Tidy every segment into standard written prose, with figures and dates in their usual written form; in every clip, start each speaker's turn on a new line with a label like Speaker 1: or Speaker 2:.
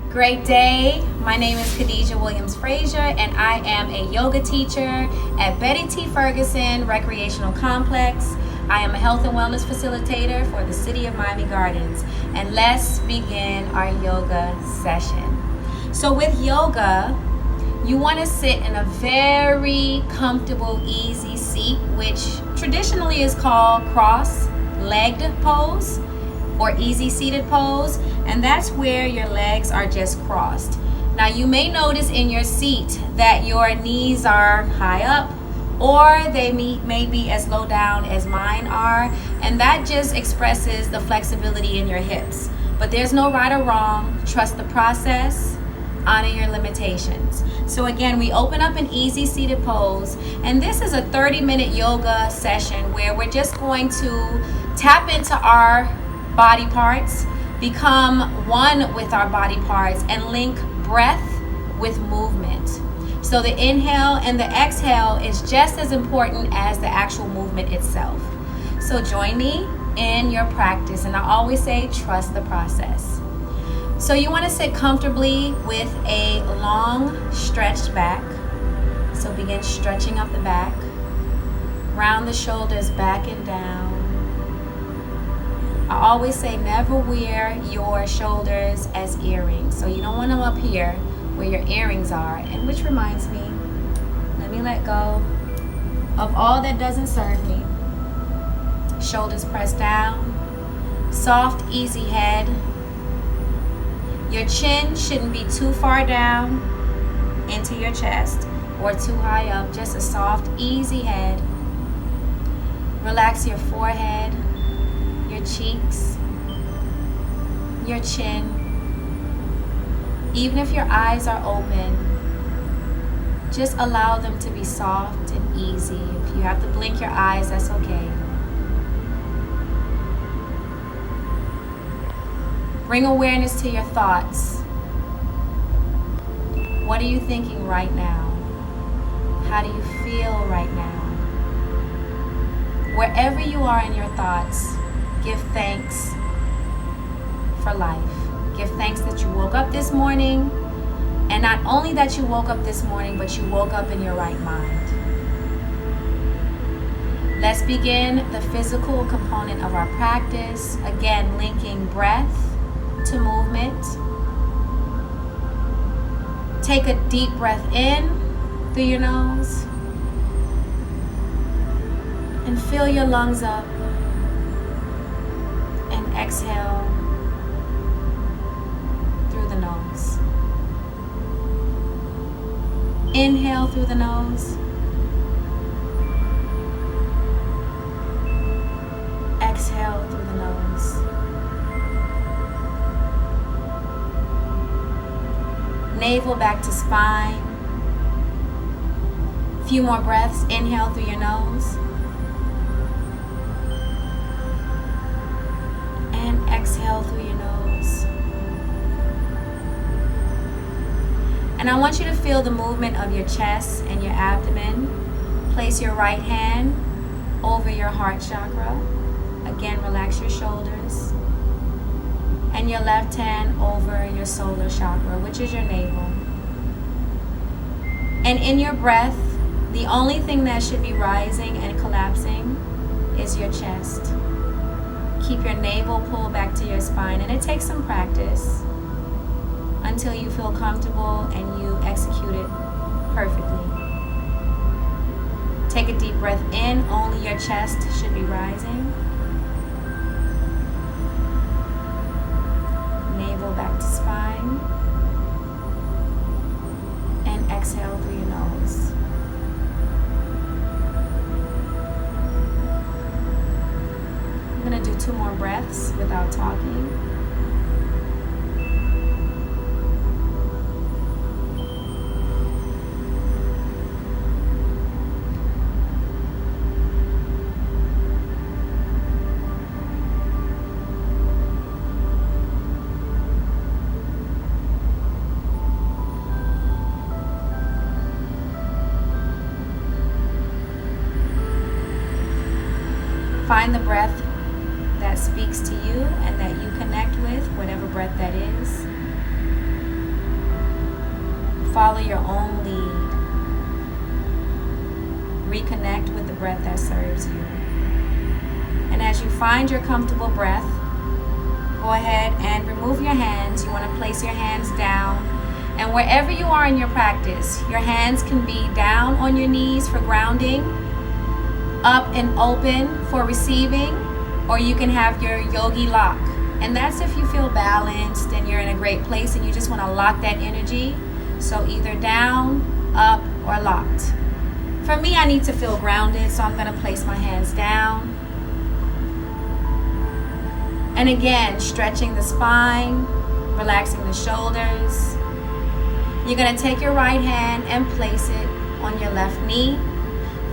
Speaker 1: Great day. My name is Khadijah Williams Frazier, and I am a yoga teacher at Betty T. Ferguson Recreational Complex. I am a health and wellness facilitator for the City of Miami Gardens. And let's begin our yoga session. So with yoga, you want to sit in a very comfortable, easy seat, which traditionally is called cross-legged pose or easy seated pose, and that's where your legs are just crossed. Now you may notice in your seat that your knees are high up, or they may be as low down as mine are, and that just expresses the flexibility in your hips. But there's no right or wrong. Trust the process, honor your limitations. So again, we open up an easy seated pose, and this is a 30-minute yoga session where we're just going to tap into our body parts, become one with our body parts, and link breath with movement. So the inhale and the exhale is just as important as the actual movement itself. So join me in your practice, and I always say trust the process. So you want to sit comfortably with a long stretched back. So begin stretching up the back, round the shoulders back and down. I always say never wear your shoulders as earrings. So you don't want them up here where your earrings are. And which reminds me, let me let go of all that doesn't serve me. Shoulders pressed down, soft, easy head. Your chin shouldn't be too far down into your chest or too high up, just a soft, easy head. Relax your forehead, your cheeks, your chin. Even if your eyes are open, just allow them to be soft and easy. If you have to blink your eyes, that's okay. Bring awareness to your thoughts. What are you thinking right now? How do you feel right now? Wherever you are in your thoughts, give thanks for life. Give thanks that you woke up this morning, and not only that you woke up this morning, but you woke up in your right mind. Let's begin the physical component of our practice. Again, linking breath to movement. Take a deep breath in through your nose and fill your lungs up. Exhale through the nose. Inhale through the nose. Exhale through the nose. Navel back to spine. Few more breaths. Inhale through your nose. Exhale through your nose. And I want you to feel the movement of your chest and your abdomen. Place your right hand over your heart chakra. Again, relax your shoulders. And your left hand over your solar chakra, which is your navel. And in your breath, the only thing that should be rising and collapsing is your chest. Keep your navel pulled back to your spine, and it takes some practice until you feel comfortable and you execute it perfectly. Take a deep breath in, only your chest should be rising. Navel back to spine, and exhale through your nose. I'm going to do 2 more breaths without talking. Find the breath that speaks to you and that you connect with, whatever breath that is. Follow your own lead. Reconnect with the breath that serves you. And as you find your comfortable breath, go ahead and remove your hands. You want to place your hands down. And wherever you are in your practice, your hands can be down on your knees for grounding, up and open for receiving, or you can have your yogi lock. And that's if you feel balanced and you're in a great place and you just want to lock that energy. So either down, up, or locked. For me, I need to feel grounded, so I'm going to place my hands down. And again, stretching the spine, relaxing the shoulders. You're going to take your right hand and place it on your left knee.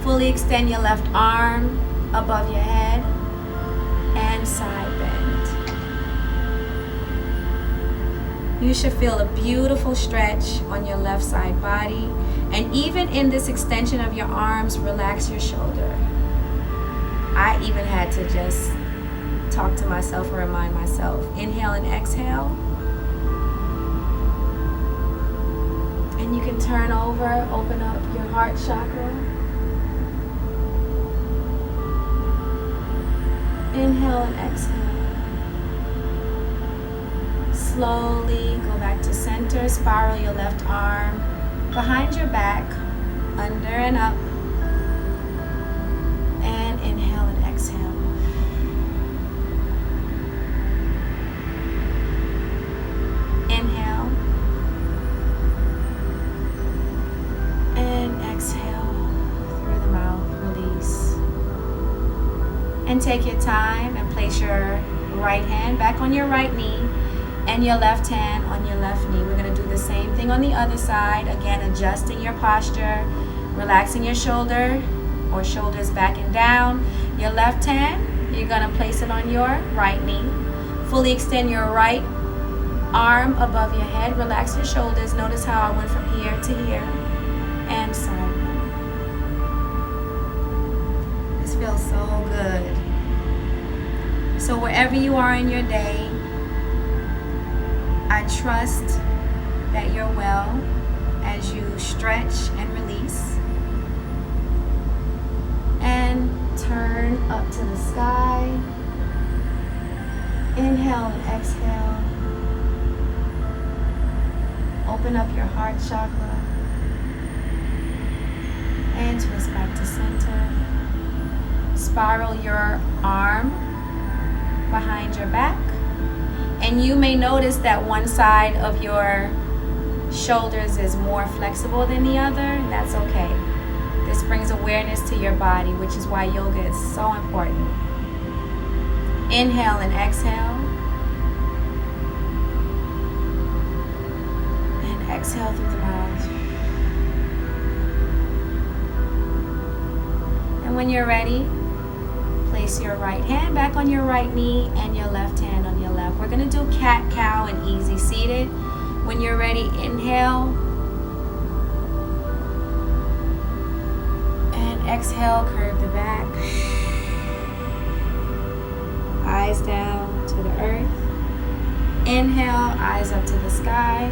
Speaker 1: Fully extend your left arm above your head and side bend. You should feel a beautiful stretch on your left side body. And even in this extension of your arms, relax your shoulder. I even had to just talk to myself and remind myself. Inhale and exhale. And you can turn over, open up your heart chakra. Inhale and exhale. Slowly go back to center. Spiral your left arm behind your back, under and up. And inhale and exhale. Inhale. And exhale through the mouth. Release. And take your time and place your right hand back on your right knee and your left hand on your left knee. We're going to do the same thing on the other side. Again, adjusting your posture, relaxing your shoulder or shoulders back and down. Your left hand, you're going to place it on your right knee. Fully extend your right arm above your head. Relax your shoulders. Notice how I went from here to here and side. This feels so good. So wherever you are in your day, I trust that you're well as you stretch and release. And turn up to the sky. Inhale and exhale. Open up your heart chakra. And twist back to center. Spiral your arm behind your back. And you may notice that one side of your shoulders is more flexible than the other. That's okay. This brings awareness to your body, which is why yoga is so important. Inhale and exhale. And exhale through the mouth. And when you're ready, place your right hand back on your right knee and your left hand on your left. We're going to do cat, cow, and easy seated. When you're ready, inhale. And exhale, curve the back. Eyes down to the earth. Inhale, eyes up to the sky.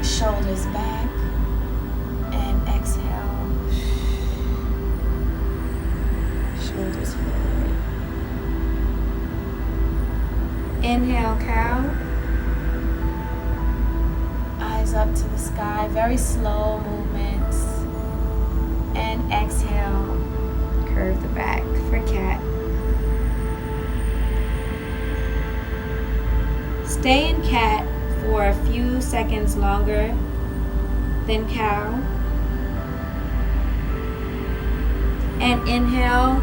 Speaker 1: Shoulders back. And exhale. Shoulders forward. Inhale, cow. Eyes up to the sky. Very slow movements. And exhale. Curve the back for cat. Stay in cat for a few seconds longer than cow. And inhale.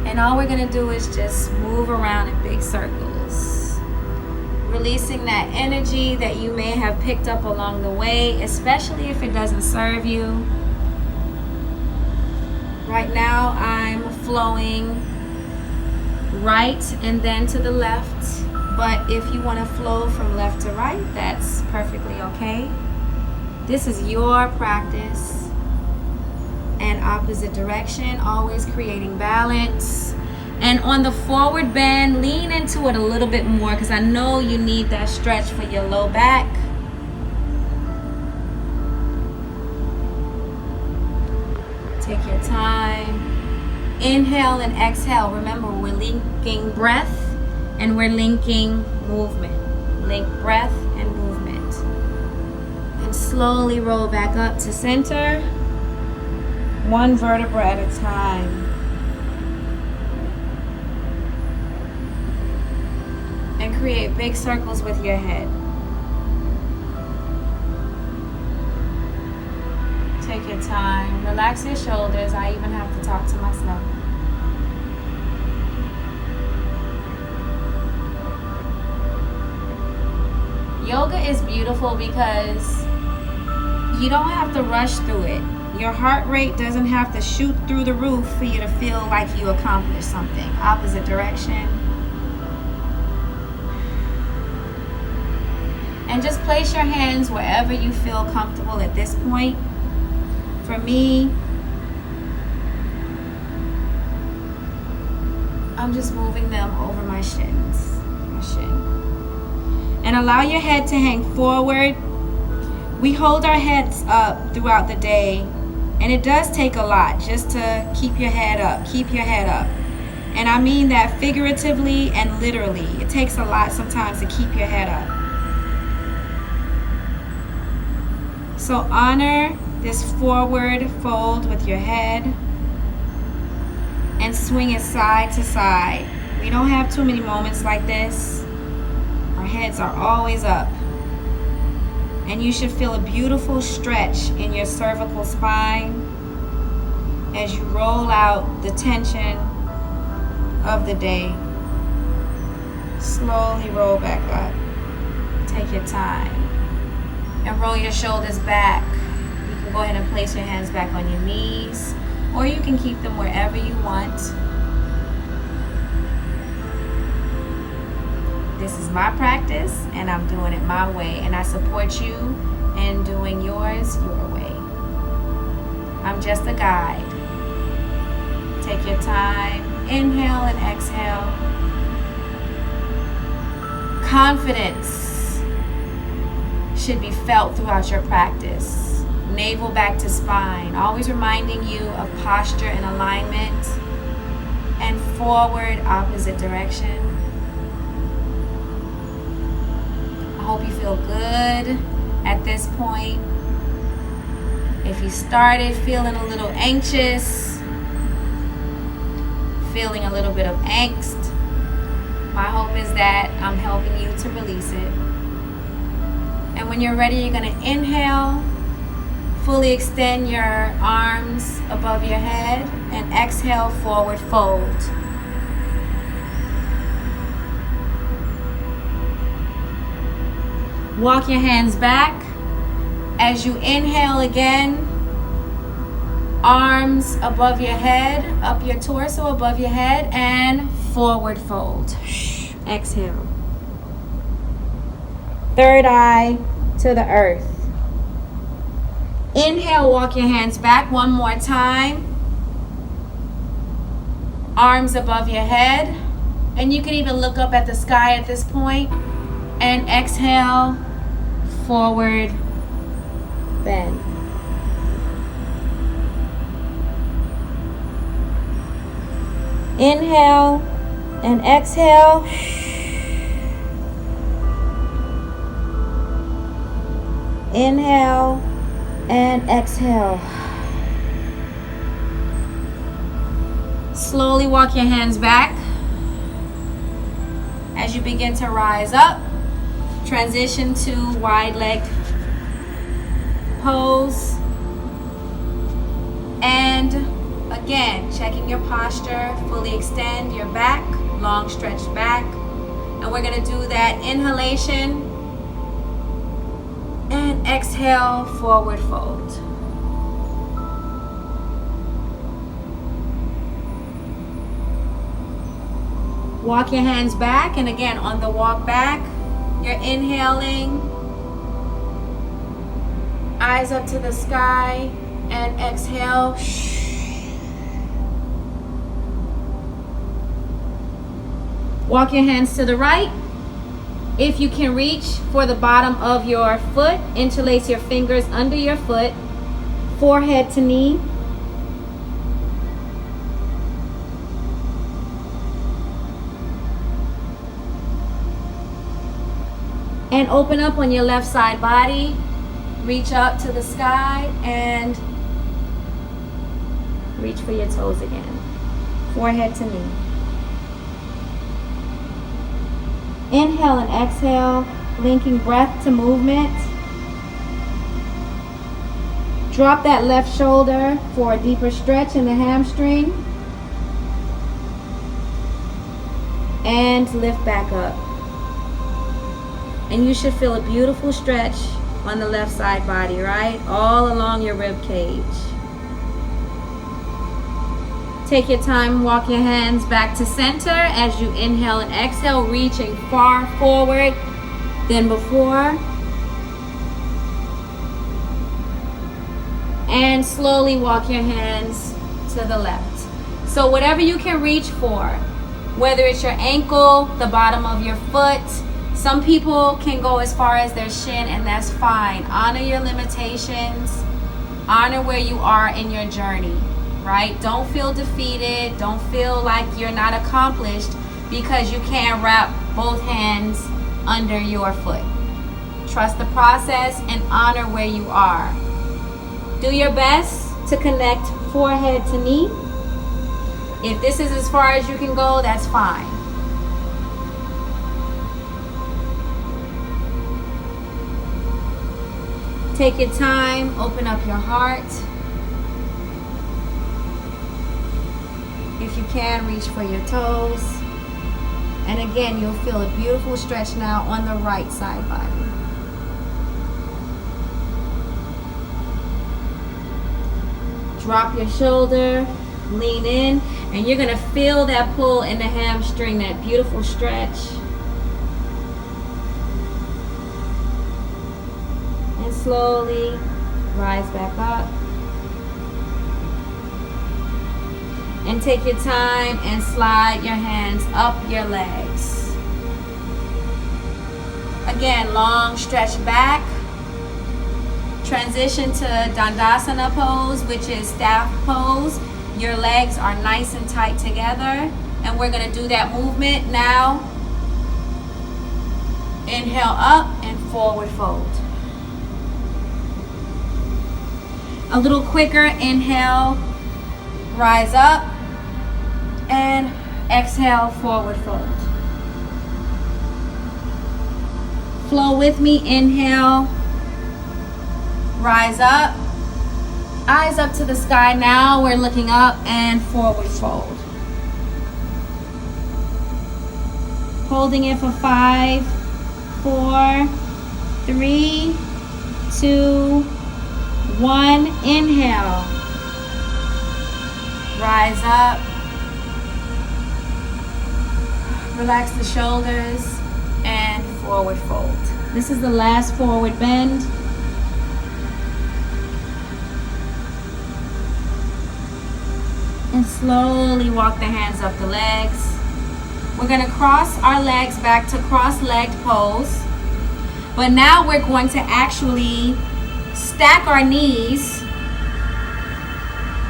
Speaker 1: And all we're going to do is just move around in big circles. Releasing that energy that you may have picked up along the way, especially if it doesn't serve you. Right now I'm flowing right and then to the left. But if you want to flow from left to right, that's perfectly okay. This is your practice. And opposite direction, always creating balance. And on the forward bend, lean into it a little bit more because I know you need that stretch for your low back. Take your time. Inhale and exhale. Remember, we're linking breath and we're linking movement. Link breath and movement. And slowly roll back up to center. One vertebra at a time. And create big circles with your head. Take your time. Relax your shoulders. I even have to talk to myself. Yoga is beautiful because you don't have to rush through it. Your heart rate doesn't have to shoot through the roof for you to feel like you accomplished something. Opposite direction. And just place your hands wherever you feel comfortable at this point. For me, I'm just moving them over my shins. My shin. And allow your head to hang forward. We hold our heads up throughout the day. And it does take a lot just to keep your head up. Keep your head up. And I mean that figuratively and literally. It takes a lot sometimes to keep your head up. So honor this forward fold with your head and swing it side to side. We don't have too many moments like this. Our heads are always up. And you should feel a beautiful stretch in your cervical spine as you roll out the tension of the day. Slowly roll back up. Take your time. And roll your shoulders back. You can go ahead and place your hands back on your knees, or you can keep them wherever you want. This is my practice, and I'm doing it my way, and I support you in doing yours your way. I'm just a guide. Take your time. Inhale and exhale. Confidence should be felt throughout your practice. Navel back to spine, always reminding you of posture and alignment, and forward opposite direction. I hope you feel good at this point. If you started feeling a little anxious, feeling a little bit of angst, my hope is that I'm helping you to release it. And when you're ready, you're going to inhale, fully extend your arms above your head, and exhale, forward fold. Walk your hands back. As you inhale again, arms above your head, up your torso above your head, and forward fold. Exhale. Third eye to the earth. Inhale, walk your hands back one more time. Arms above your head. And you can even look up at the sky at this point. And exhale, forward bend. Inhale and exhale. Inhale and exhale. Slowly walk your hands back. As you begin to rise up, transition to wide leg pose. And again, checking your posture, fully extend your back, long stretched back. And we're going to do that inhalation and exhale, forward fold. Walk your hands back, and again, on the walk back, you're inhaling, eyes up to the sky, and exhale. Walk your hands to the right. If you can reach for the bottom of your foot, interlace your fingers under your foot, forehead to knee. And open up on your left side body. Reach up to the sky and reach for your toes again. Forehead to knee. Inhale and exhale, linking breath to movement. Drop that left shoulder for a deeper stretch in the hamstring. And lift back up. And you should feel a beautiful stretch on the left side body, right? All along your rib cage. Take your time, walk your hands back to center as you inhale and exhale, reaching far forward than before. And slowly walk your hands to the left. So whatever you can reach for, whether it's your ankle, the bottom of your foot, some people can go as far as their shin, and that's fine. Honor your limitations. Honor where you are in your journey, right? Don't feel defeated. Don't feel like you're not accomplished because you can't wrap both hands under your foot. Trust the process and honor where you are. Do your best to connect forehead to knee. If this is as far as you can go, that's fine. Take your time, open up your heart. If you can, reach for your toes. And again, you'll feel a beautiful stretch now on the right side body. Drop your shoulder, lean in, and you're gonna feel that pull in the hamstring, that beautiful stretch. And slowly rise back up. And take your time and slide your hands up your legs. Again, long stretch back. Transition to Dandasana pose, which is staff pose. Your legs are nice and tight together. And we're gonna do that movement now. Inhale up and forward fold. A little quicker, inhale, rise up, and exhale, forward fold. Flow with me, inhale, rise up, eyes up to the sky. Now we're looking up and forward fold. Holding it for 5, 4, 3, 2, 1. Inhale, rise up, relax the shoulders, and forward fold. This is the last forward bend. And slowly walk the hands up the legs. We're going to cross our legs back to cross-legged pose. But now we're going to actually stack our knees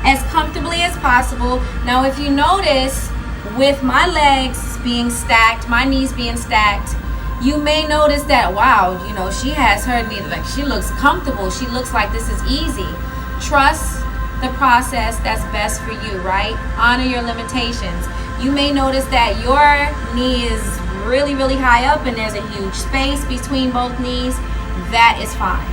Speaker 1: as comfortably as possible. Now, if you notice, with my legs being stacked, my knees being stacked, you may notice that, wow, you know, she has her knees, like she looks comfortable. She looks like this is easy. Trust the process that's best for you, right? Honor your limitations. You may notice that your knee is really, really high up and there's a huge space between both knees. That is fine.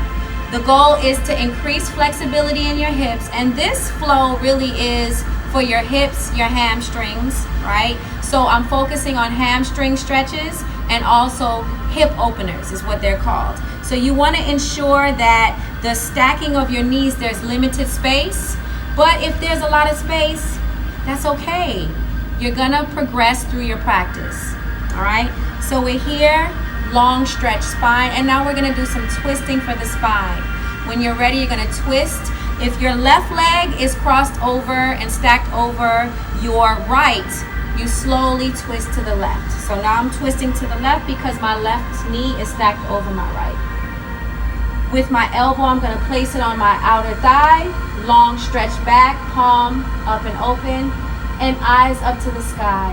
Speaker 1: The goal is to increase flexibility in your hips, and this flow really is for your hips, your hamstrings, right? So I'm focusing on hamstring stretches and also hip openers is what they're called. So you want to ensure that the stacking of your knees, there's limited space, but if there's a lot of space, that's okay. You're gonna progress through your practice, all right? So we're here, long stretch spine, and now we're gonna do some twisting for the spine. When you're ready, you're gonna twist. If your left leg is crossed over and stacked over your right, you slowly twist to the left. So now I'm twisting to the left because my left knee is stacked over my right. With my elbow, I'm going to place it on my outer thigh, long stretch back, palm up and open, and eyes up to the sky.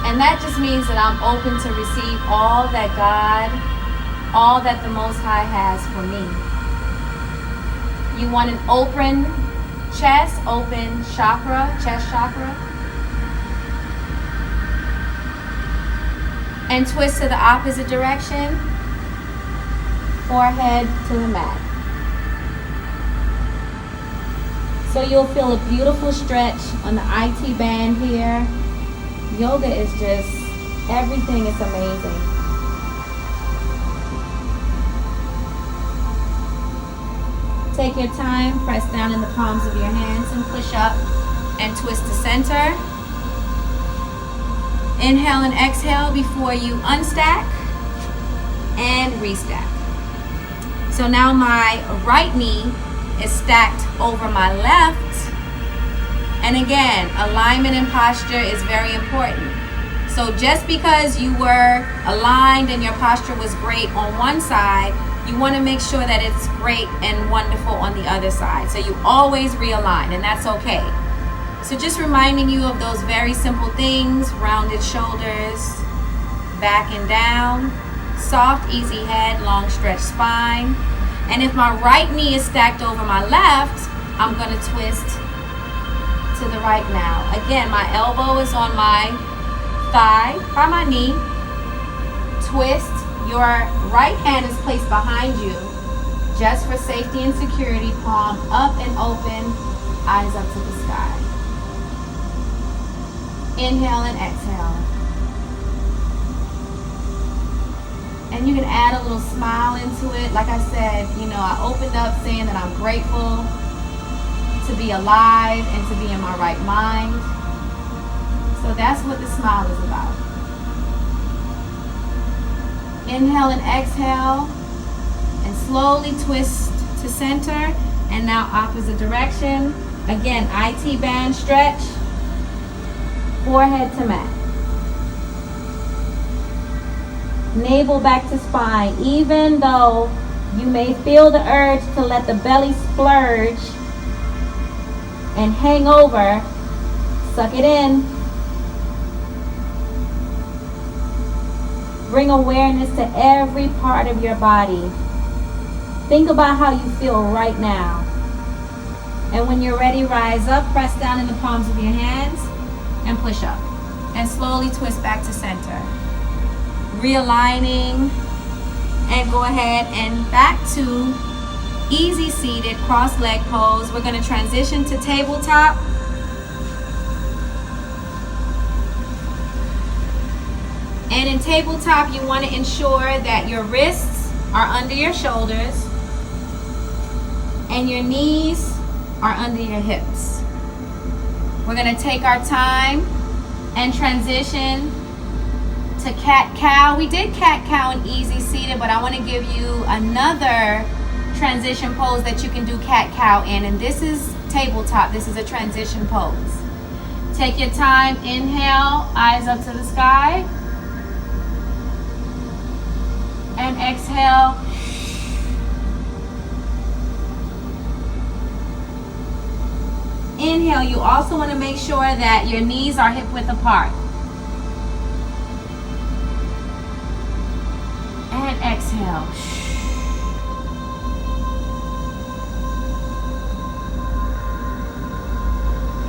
Speaker 1: And that just means that I'm open to receive all that God, all that the Most High has for me. You want an open chest, open chakra, chest chakra. And twist to the opposite direction. Forehead to the mat. So you'll feel a beautiful stretch on the IT band here. Yoga is just, everything is amazing. Take your time, press down in the palms of your hands and push up and twist to center. Inhale and exhale before you unstack and restack. So now my right knee is stacked over my left. And again, alignment and posture is very important. So just because you were aligned and your posture was great on one side, you want to make sure that it's great and wonderful on the other side. So you always realign, and that's okay. So just reminding you of those very simple things: rounded shoulders, back and down, soft, easy head, long stretched spine. And if my right knee is stacked over my left, I'm going to twist to the right now. Again, my elbow is on my thigh by my knee. Twist. Your right hand is placed behind you, just for safety and security. Palm up and open, eyes up to the sky. Inhale and exhale. And you can add a little smile into it. Like I said, I opened up saying that I'm grateful to be alive and to be in my right mind. So that's what the smile is about. Inhale and exhale, and slowly twist to center, and now opposite direction. Again, IT band stretch, forehead to mat. Navel back to spine. Even though you may feel the urge to let the belly splurge and hang over, suck it in. Bring awareness to every part of your body. Think about how you feel right now. And when you're ready, rise up, press down in the palms of your hands, and push up. And slowly twist back to center. Realigning, and go ahead and back to easy seated cross leg pose. We're going to transition to tabletop. And in tabletop, you want to ensure that your wrists are under your shoulders and your knees are under your hips. We're going to take our time and transition to cat-cow. We did cat-cow and easy seated, but I want to give you another transition pose that you can do cat-cow in. And this is tabletop. This is a transition pose. Take your time. Inhale, eyes up to the sky. And exhale. Inhale, you also want to make sure that your knees are hip width apart. And exhale.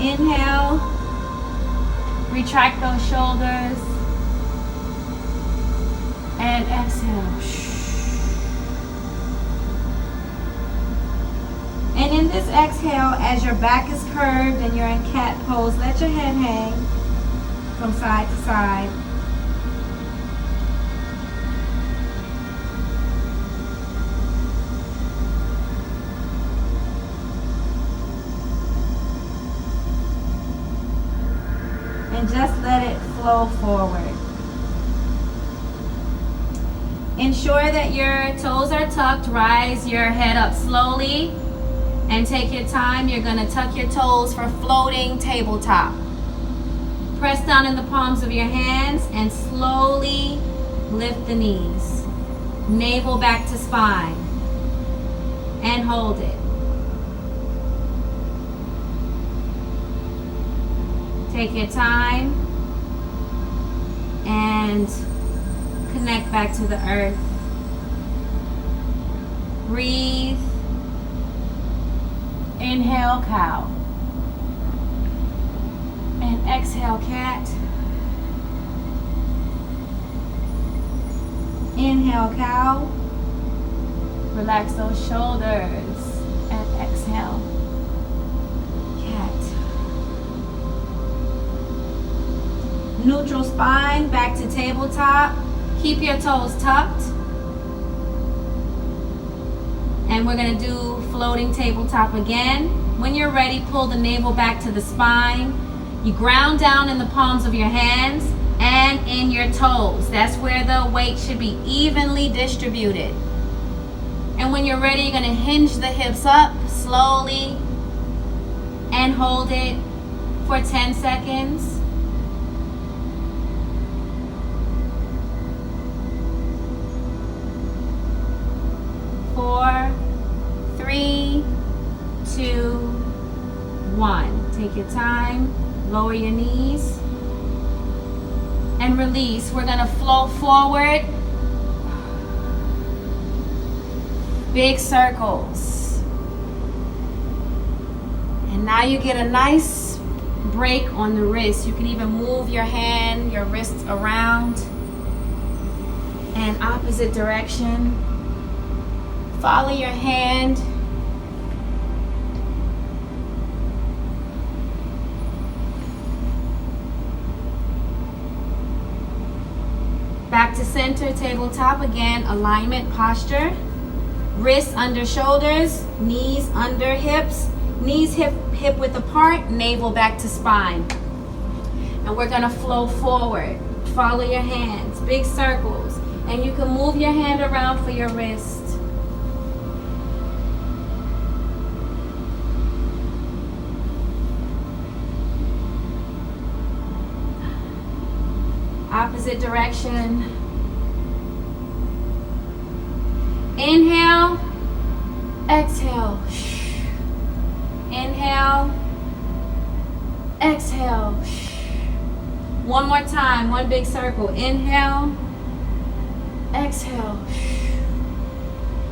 Speaker 1: Inhale. Retract those shoulders. And exhale. And in this exhale, as your back is curved and you're in cat pose, let your head hang from side to side. And just let it flow forward. Ensure that your toes are tucked. Rise your head up slowly And take your time. You're going to tuck your toes for floating tabletop. Press down in the palms of your hands and slowly lift the knees. Navel back to spine. And hold it. Take your time and connect back to the earth. Breathe. Inhale, cow. And exhale, cat. Inhale, cow. Relax those shoulders. And exhale, cat. Neutral spine, back to tabletop. Keep your toes tucked. And we're going to do floating tabletop again. When you're ready, pull the navel back to the spine. You ground down in the palms of your hands and in your toes. That's where the weight should be evenly distributed. And when you're ready, you're going to hinge the hips up slowly and hold it for 10 seconds. Four, 3, 2, 1. Take your time. Lower your knees. And release. We're going to flow forward. Big circles. And now you get a nice break on the wrist. You can even move your hand, your wrists around. And opposite direction. Follow your hand. Back to center, tabletop again, alignment, posture. Wrists under shoulders, knees under hips, knees hip width apart, navel back to spine. And we're gonna flow forward. Follow your hands, big circles. And you can move your hand around for your wrist. Opposite direction. Inhale, exhale. Inhale, exhale. One more time, one big circle. Inhale, exhale.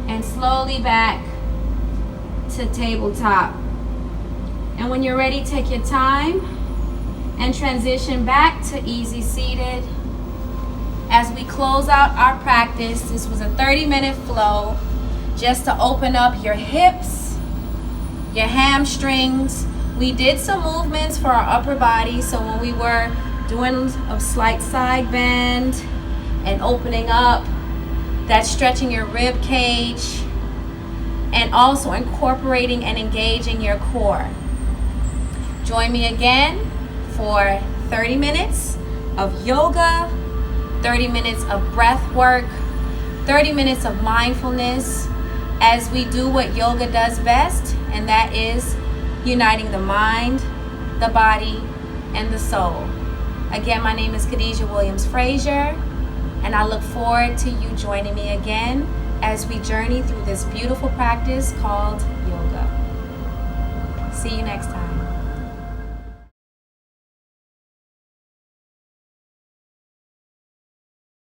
Speaker 1: And slowly back to tabletop. And when you're ready, take your time and transition back to easy seated. As we close out our practice, this was a 30-minute flow just to open up your hips, your hamstrings. We did some movements for our upper body, so when we were doing a slight side bend and opening up, that's stretching your rib cage and also incorporating and engaging your core. Join me again for 30 minutes of yoga, 30 minutes of breath work, 30 minutes of mindfulness as we do what yoga does best, and that is uniting the mind, the body, and the soul. Again, my name is Khadijah Williams Frazier, and I look forward to you joining me again as we journey through this beautiful practice called yoga. See you next time.